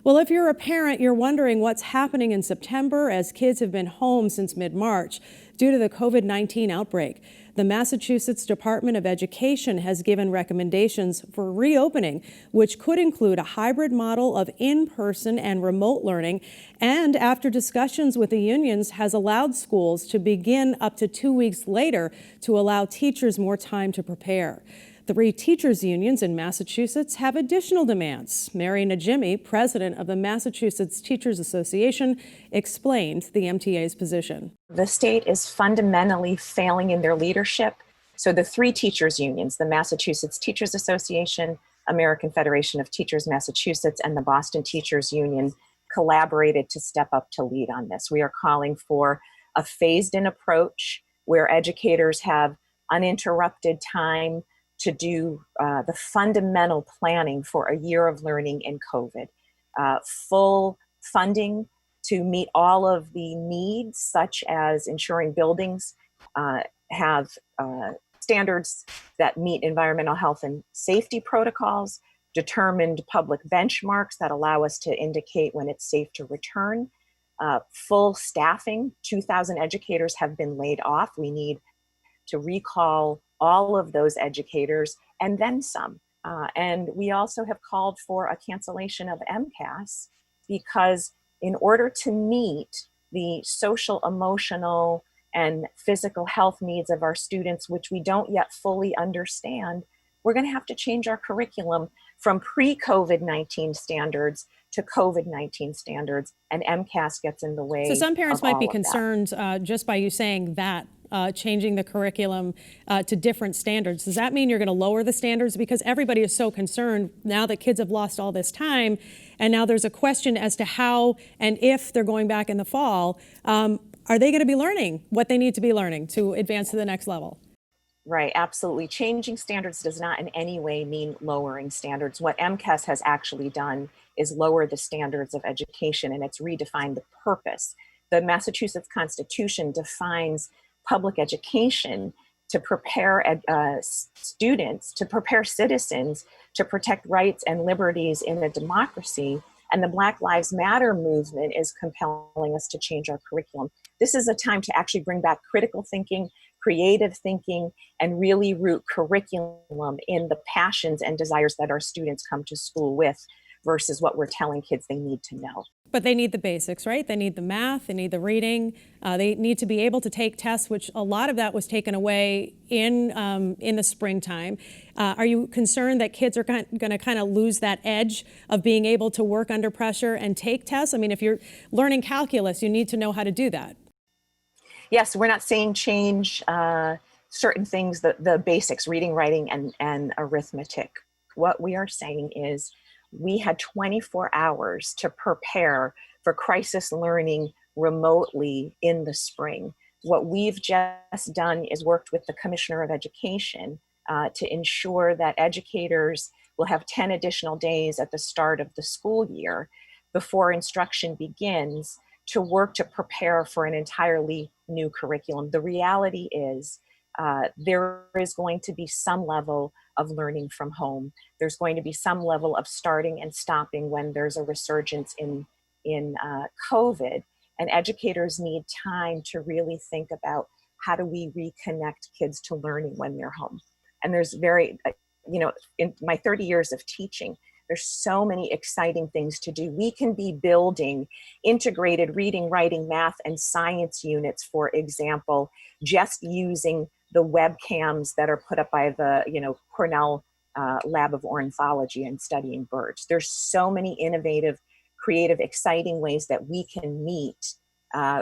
Well, if you're a parent, you're wondering what's happening in September as kids have been home since mid-March due to the COVID-19 outbreak. The Massachusetts Department of Education has given recommendations for reopening, which could include a hybrid model of in-person and remote learning, and after discussions with the unions, has allowed schools to begin up to 2 weeks later to allow teachers more time to prepare. 3 teachers' unions in Massachusetts have additional demands. Merrie Najimy, president of the Massachusetts Teachers Association, explained the MTA's position. The state is fundamentally failing in their leadership. So the 3 teachers' unions, the Massachusetts Teachers Association, American Federation of Teachers Massachusetts, and the Boston Teachers Union, collaborated to step up to lead on this. We are calling for a phased-in approach where educators have uninterrupted time to do the fundamental planning for a year of learning in COVID. Full funding to meet all of the needs, such as ensuring buildings have standards that meet environmental health and safety protocols, determined public benchmarks that allow us to indicate when it's safe to return, full staffing. 2,000 educators have been laid off. We need to recall all of those educators and then some. And we also have called for a cancellation of MCAS because in order to meet the social, emotional, and physical health needs of our students, which we don't yet fully understand, we're going to have to change our curriculum from pre-COVID-19 standards to COVID-19 standards, and MCAS gets in the way. So some parents might be concerned just by you saying that, changing the curriculum to different standards. Does that mean you're going to lower the standards? Because everybody is so concerned now that kids have lost all this time, and now there's a question as to how and if they're going back in the fall. Are they going to be learning what they need to be learning to advance to the next level? Right, absolutely. Changing standards does not in any way mean lowering standards. What MCAS has actually done is lower the standards of education, and it's redefined the purpose. The Massachusetts Constitution defines public education to prepare students, to prepare citizens to protect rights and liberties in a democracy. And the Black Lives Matter movement is compelling us to change our curriculum. This is a time to actually bring back critical thinking, creative thinking, and really root curriculum in the passions and desires that our students come to school with versus what we're telling kids they need to know. But they need the basics, right? They need the math, they need the reading, they need to be able to take tests, which a lot of that was taken away in the springtime. Are you concerned that kids are going to kind of lose that edge of being able to work under pressure and take tests? I mean, if you're learning calculus, you need to know how to do that. Yes, we're not saying change certain things, the basics, reading, writing, and arithmetic. What we are saying is we had 24 hours to prepare for crisis learning remotely in the spring. What we've just done is worked with the Commissioner of Education to ensure that educators will have 10 additional days at the start of the school year before instruction begins to work to prepare for an entirely new curriculum. The reality is there is going to be some level of learning from home. There's going to be some level of starting and stopping when there's a resurgence in COVID. And educators need time to really think about how do we reconnect kids to learning when they're home. And there's in my 30 years of teaching, there's so many exciting things to do. We can be building integrated reading, writing, math, and science units, for example, just using the webcams that are put up by the Cornell Lab of Ornithology and studying birds. There's so many innovative, creative, exciting ways that we can meet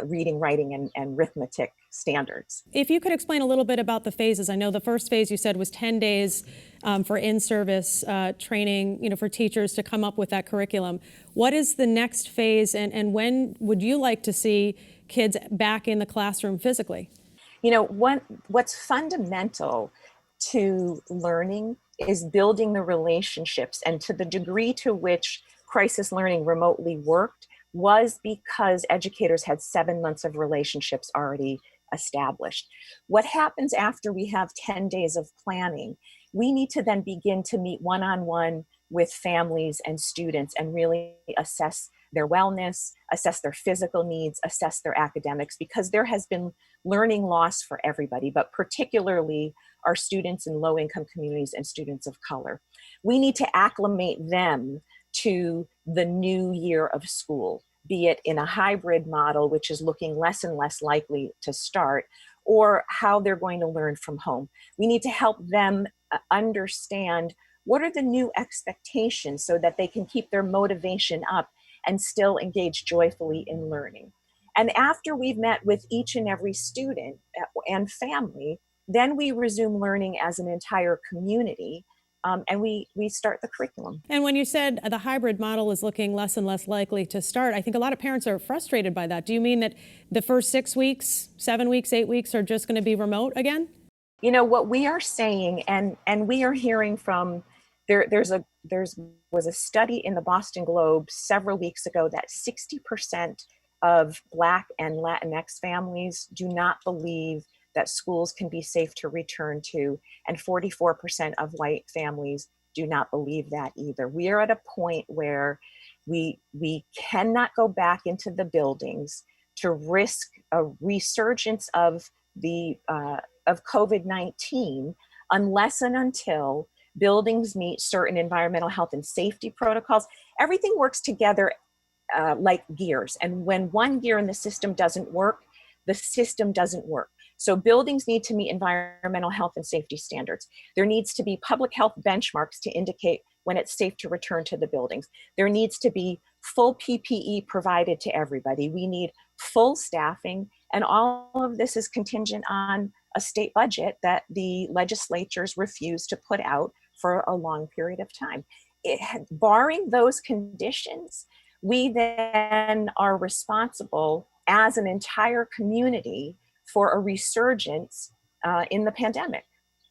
reading, writing, and arithmetic standards. If you could explain a little bit about the phases. I know the first phase you said was 10 days for in-service training, for teachers to come up with that curriculum. What is the next phase, and when would you like to see kids back in the classroom physically? What's fundamental to learning is building the relationships, and to the degree to which crisis learning remotely worked was because educators had 7 months of relationships already established. What happens after we have 10 days of planning? We need to then begin to meet one-on-one with families and students and really assess their wellness, assess their physical needs, assess their academics, because there has been learning loss for everybody, but particularly our students in low-income communities and students of color. We need to acclimate them to the new year of school, be it in a hybrid model, which is looking less and less likely to start, or how they're going to learn from home. We need to help them understand what are the new expectations so that they can keep their motivation up and still engage joyfully in learning. And after we've met with each and every student and family, then we resume learning as an entire community. And we start the curriculum. And when you said the hybrid model is looking less and less likely to start, I think a lot of parents are frustrated by that. Do you mean that the first 6 weeks, 7 weeks, 8 weeks are just going to be remote again? You know, what we are saying, and we are hearing from, there was a study in the Boston Globe several weeks ago that 60% of Black and Latinx families do not believe that schools can be safe to return to, and 44% of white families do not believe that either. We are at a point where we cannot go back into the buildings to risk a resurgence of the of COVID-19 unless and until buildings meet certain environmental health and safety protocols. Everything works together like gears, and when one gear in the system doesn't work, the system doesn't work. So buildings need to meet environmental health and safety standards. There needs to be public health benchmarks to indicate when it's safe to return to the buildings. There needs to be full PPE provided to everybody. We need full staffing, and all of this is contingent on a state budget that the legislatures refuse to put out for a long period of time. Barring those conditions, we then are responsible as an entire community for a resurgence in the pandemic.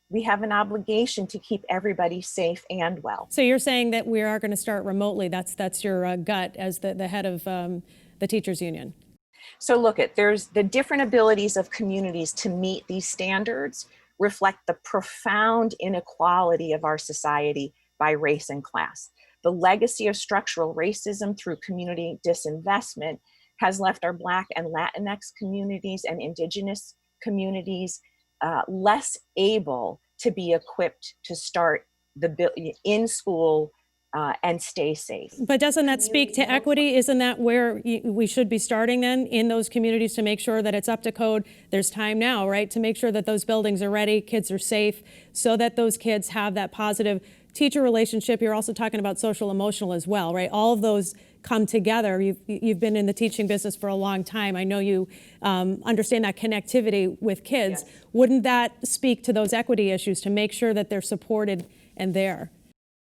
We have an obligation to keep everybody safe and well. So you're saying that we are going to start remotely. That's your gut as the head of the teachers union. So look, there's the different abilities of communities to meet these standards reflect the profound inequality of our society by race and class. The legacy of structural racism through community disinvestment has left our Black and Latinx communities and Indigenous communities less able to be equipped to start in school and stay safe. But doesn't that speak to equity? Isn't that where we should be starting then, in those communities, to make sure that it's up to code? There's time now, right, to make sure that those buildings are ready, kids are safe, so that those kids have that positive teacher relationship. You're also talking about social emotional as well, right? All of those come together. You've been in the teaching business for a long time. I know you understand that connectivity with kids. Yes. Wouldn't that speak to those equity issues to make sure that they're supported and there?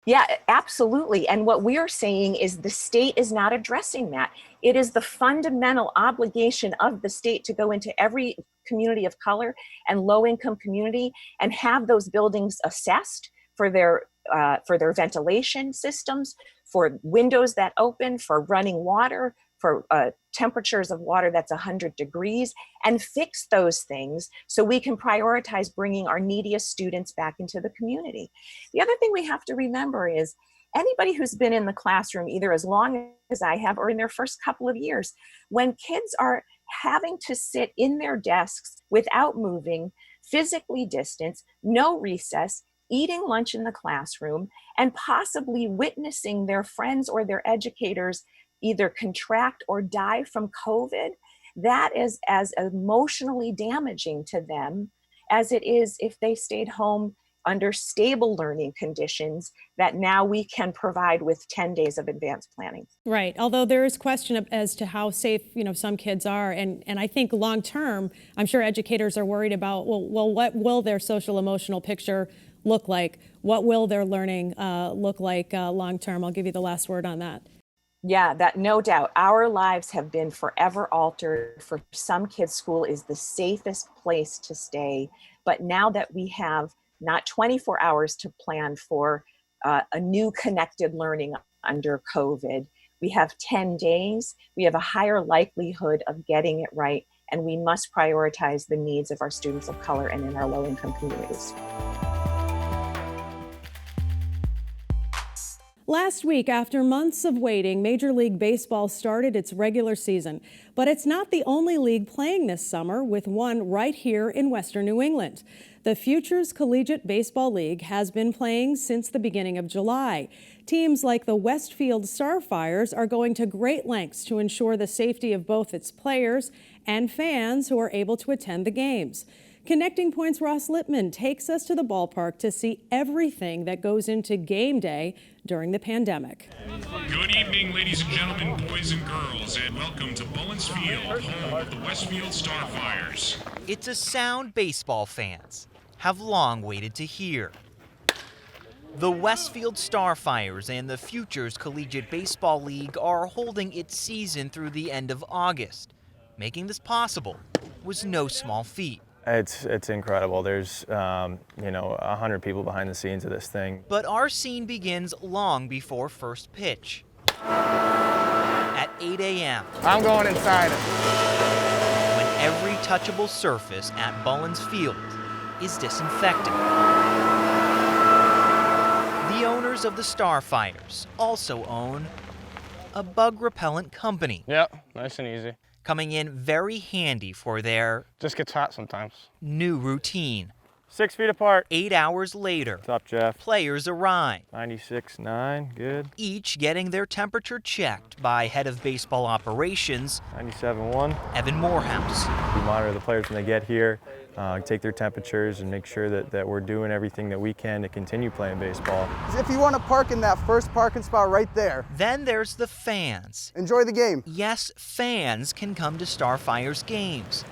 Yeah, absolutely. And what we are saying is the state is not addressing that. It is the fundamental obligation of the state to go into every community of color and low-income community and have those buildings assessed for their ventilation systems, for windows that open, for running water, for temperatures of water that's 100 degrees, and fix those things so we can prioritize bringing our neediest students back into the community. The other thing we have to remember is anybody who's been in the classroom either as long as I have or in their first couple of years, when kids are having to sit in their desks without moving, physically distanced, no recess, eating lunch in the classroom, and possibly witnessing their friends or their educators either contract or die from COVID, that is as emotionally damaging to them as it is if they stayed home under stable learning conditions that now we can provide with 10 days of advanced planning. Right. Although there is question as to how safe, some kids are. And I think long term, I'm sure educators are worried about, well, what will their social emotional picture look like? What will their learning look like long term? I'll give you the last word on that. Yeah, that no doubt. Our lives have been forever altered. For some kids, school is the safest place to stay. But now that we have not 24 hours to plan for a new connected learning under COVID, we have 10 days. We have a higher likelihood of getting it right. And we must prioritize the needs of our students of color and in our low-income communities. Last week, after months of waiting, Major League Baseball started its regular season. But it's not the only league playing this summer, with one right here in Western New England. The Futures Collegiate Baseball League has been playing since the beginning of July. Teams like the Westfield Starfires are going to great lengths to ensure the safety of both its players and fans who are able to attend the games. Connecting Point's Ross Lippman takes us to the ballpark to see everything that goes into game day during the pandemic. Good evening, ladies and gentlemen, boys and girls, and welcome to Bullens Field, home of the Westfield Starfires. It's a sound baseball fans have long waited to hear. The Westfield Starfires and the Futures Collegiate Baseball League are holding its season through the end of August. Making this possible was no small feat. It's incredible. There's 100 people behind the scenes of this thing. But our scene begins long before first pitch. At 8 a.m. I'm going inside. When every touchable surface at Bullens Field is disinfected. The owners of the Starfires also own a bug repellent company. Yep, nice and easy. Coming in very handy for their Just gets hot sometimes. new routine. 6 feet apart. 8 hours later, What's up, Jeff? players arrive, 96.9, good. each getting their temperature checked by head of baseball operations, 97.1. Evan Morehouse. We monitor the players when they get here, take their temperatures, and make sure that we're doing everything that we can to continue playing baseball. If you want to park in that first parking spot right there, Then there's the fans. enjoy the game. Yes, fans can come to Starfires games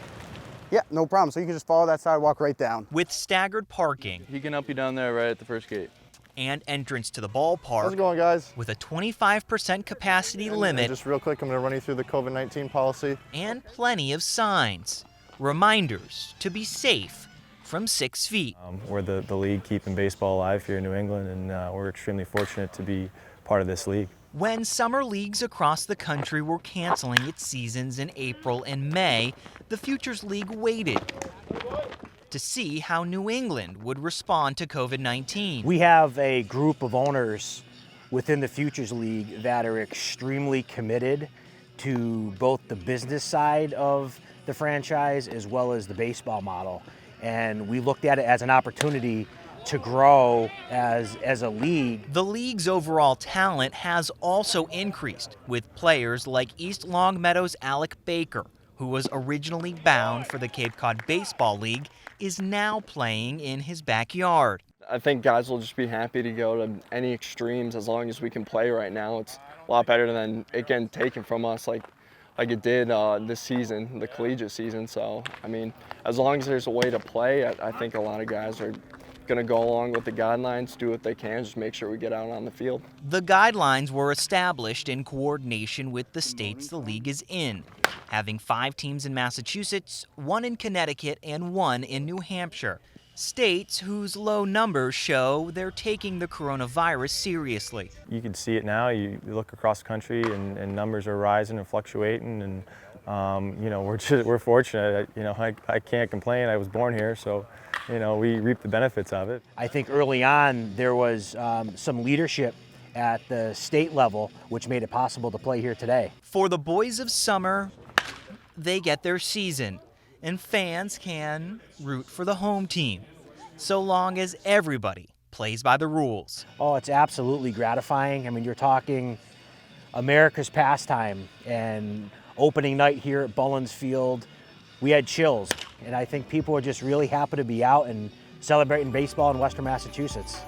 Yeah, no problem. So you can just follow that sidewalk right down. with staggered parking He can help you down there right at the first gate. and entrance to the How's ballpark it going, guys? with a 25% capacity limit Just real quick, I'm going to run you through the COVID-19 policy. and plenty of signs. Reminders to be safe from 6 feet. We're the league keeping baseball alive here in New England, and we're extremely fortunate to be part of this league. When summer leagues across the country were canceling its seasons in April and May, the Futures League waited to see how New England would respond to COVID-19. We have a group of owners within the Futures League that are extremely committed to both the business side of the franchise as well as the baseball model. And we looked at it as an opportunity to grow as a league. The league's overall talent has also increased, with players like East Longmeadow's Alec Baker, who was originally bound for the Cape Cod Baseball League, is now playing in his backyard. I think guys will just be happy to go to any extremes as long as we can play right now. It's a lot better than it getting taken from us like it did this season, the collegiate season. So, I mean, as long as there's a way to play, I think a lot of guys are going to go along with the guidelines, do what they can, just make sure we get out on the field. The guidelines were established in coordination with the states the league is in, having 5 teams in Massachusetts, 1 in Connecticut, and 1 in New Hampshire. States whose low numbers show they're taking the coronavirus seriously. You can see it now. You look across the country, and numbers are rising and fluctuating, and we're fortunate. I can't complain. I was born here, so we reap the benefits of it. I think early on there was some leadership at the state level which made it possible to play here today. For the boys of summer, they get their season, and fans can root for the home team, so long as everybody plays by the rules. Oh, it's absolutely gratifying. I mean, you're talking America's pastime, and opening night here at Bullens Field, we had chills, and I think people are just really happy to be out and celebrating baseball in Western Massachusetts.